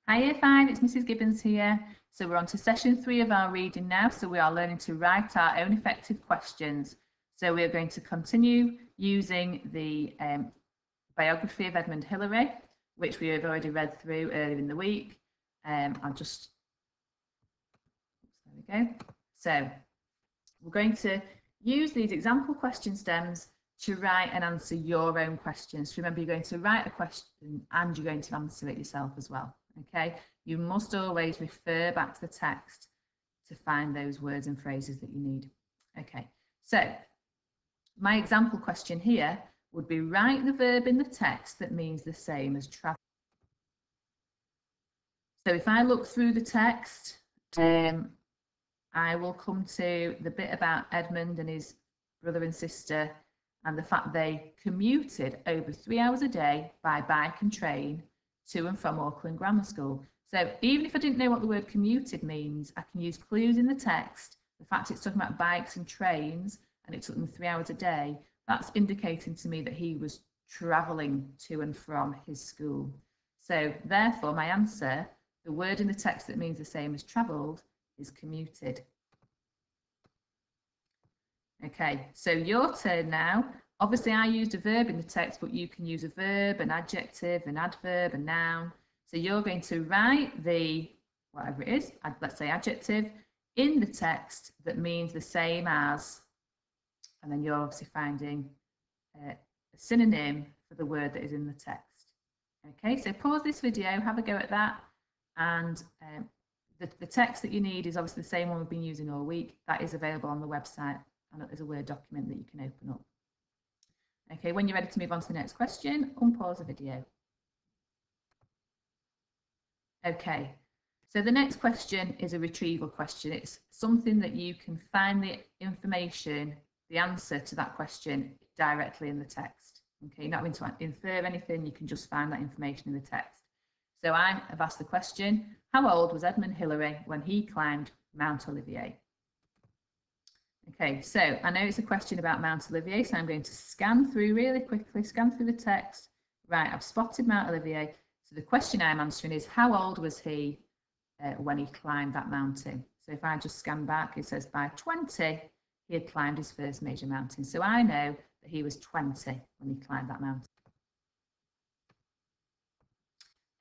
Hi Year 5, it's Mrs Gibbons here. So we're on to session 3 of our reading now. So we are learning to write our own effective questions. So we are going to continue using the biography of Edmund Hillary, which we have already read through earlier in the week. There we go. So we're going to use these example question stems to write and answer your own questions. Remember, you're going to write a question and you're going to answer it yourself as well. Okay, you must always refer back to the text to find those words and phrases that you need. Okay, so my example question here would be write the verb in the text that means the same as travel. So if I look through the text, I will come to the bit about Edmund and his brother and sister and the fact they commuted over 3 hours a day by bike and train to and from Auckland Grammar School. So even if I didn't know what the word commuted means, I can use clues in the text. The fact it's talking about bikes and trains and it took them 3 hours a day, that's indicating to me that he was travelling to and from his school. So therefore my answer, the word in the text that means the same as travelled, is commuted. Okay, so your turn now. Obviously, I used a verb in the text, but you can use a verb, an adjective, an adverb, a noun. So you're going to write the, whatever it is, let's say adjective, in the text that means the same as, and then you're obviously finding a synonym for the word that is in the text. Okay, so pause this video, have a go at that, and the text that you need is obviously the same one we've been using all week. That is available on the website, and there's a Word document that you can open up. Okay, when you're ready to move on to the next question, unpause the video. Okay, so the next question is a retrieval question. It's something that you can find the information, the answer to that question directly in the text. Okay, you're not going to infer anything, you can just find that information in the text. So I have asked the question, how old was Edmund Hillary when he climbed Mount Olivier? Okay, so I know it's a question about Mount Olivier, so I'm going to scan through really quickly, scan through the text. Right, I've spotted Mount Olivier. So the question I'm answering is, how old was he when he climbed that mountain? So if I just scan back, it says by 20, he had climbed his first major mountain. So I know that he was 20 when he climbed that mountain.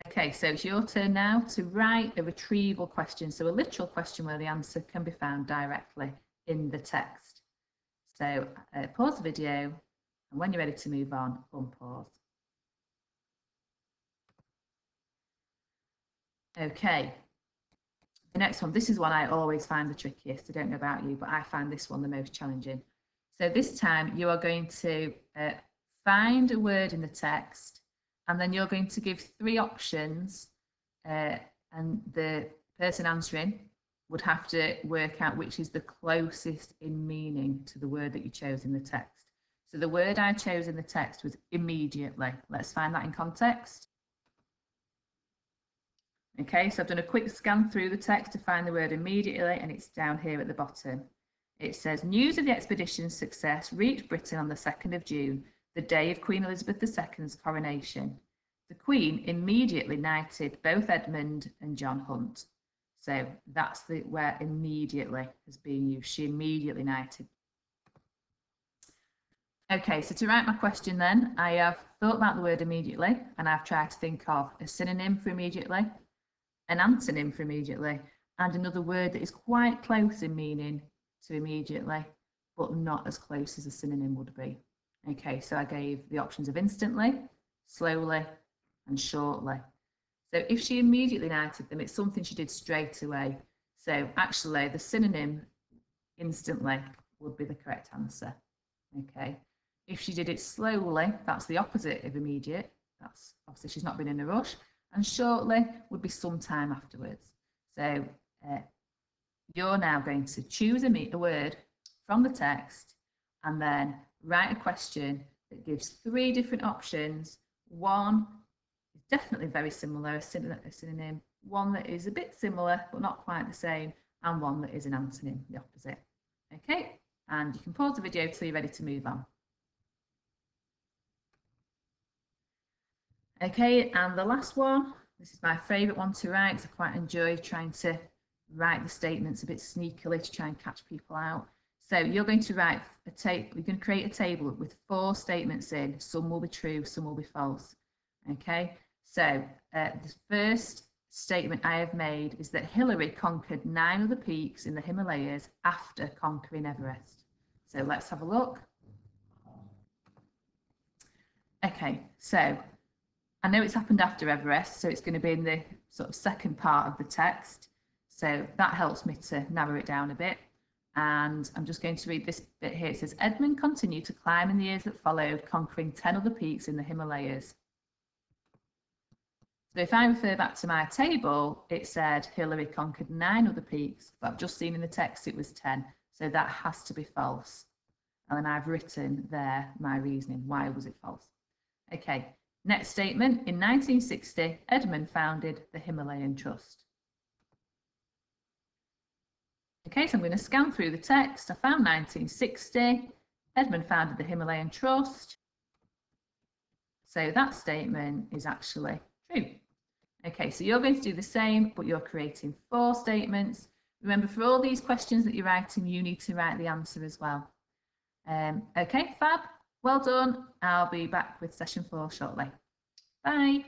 Okay, so it's your turn now to write a retrieval question. So a literal question where the answer can be found directly in the text. So pause the video, and when you're ready to move on, unpause. Okay, the next one, this is one I always find the trickiest. I don't know about you, but I find this one the most challenging. So this time you are going to find a word in the text, and then you're going to give 3 options, and the person answering would have to work out which is the closest in meaning to the word that you chose in the text. So the word I chose in the text was immediately. Let's find that in context. Okay, so I've done a quick scan through the text to find the word immediately, and it's down here at the bottom. It says, news of the expedition's success reached Britain on the 2nd of June, the day of Queen Elizabeth II's coronation. The Queen immediately knighted both Edmund and John Hunt. So that's where immediately has been used. She immediately knighted. Okay, so to write my question then, I have thought about the word immediately, and I've tried to think of a synonym for immediately, an antonym for immediately, and another word that is quite close in meaning to immediately, but not as close as a synonym would be. Okay, so I gave the options of instantly, slowly, and shortly. So if she immediately knighted them, it's something she did straight away. So actually the synonym instantly would be the correct answer. Okay. If she did it slowly, that's the opposite of immediate. That's obviously she's not been in a rush. And shortly would be some time afterwards. So you're now going to choose a word from the text and then write a question that gives 3 different options. One is definitely very similar, a synonym, one that is a bit similar but not quite the same, and one that is an antonym, the opposite. Okay, and you can pause the video till you're ready to move on. Okay, and the last one, This is my favourite one to write because I quite enjoy trying to write the statements a bit sneakily to try and catch people out. So you're going to write a table, you're going to create a table with 4 statements in. Some will be true, some will be false. Okay, so the first statement I have made is that Hillary conquered 9 other peaks in the Himalayas after conquering Everest. So let's have a look. Okay, so I know it's happened after Everest, so it's going to be in the sort of second part of the text. So that helps me to narrow it down a bit. And I'm just going to read this bit here. It says, Edmund continued to climb in the years that followed, conquering 10 other peaks in the Himalayas. So if I refer back to my table, it said Hillary conquered 9 other peaks, but I've just seen in the text it was 10. So that has to be false. And then I've written there my reasoning. Why was it false? Okay, next statement. In 1960, Edmund founded the Himalayan Trust. Okay, so I'm going to scan through the text. I found 1960. Edmund founded the Himalayan Trust. So that statement is actually true. Okay, so you're going to do the same, but you're creating 4 statements. Remember, for all these questions that you're writing, you need to write the answer as well. Okay, fab. Well done. I'll be back with session 4 shortly. Bye.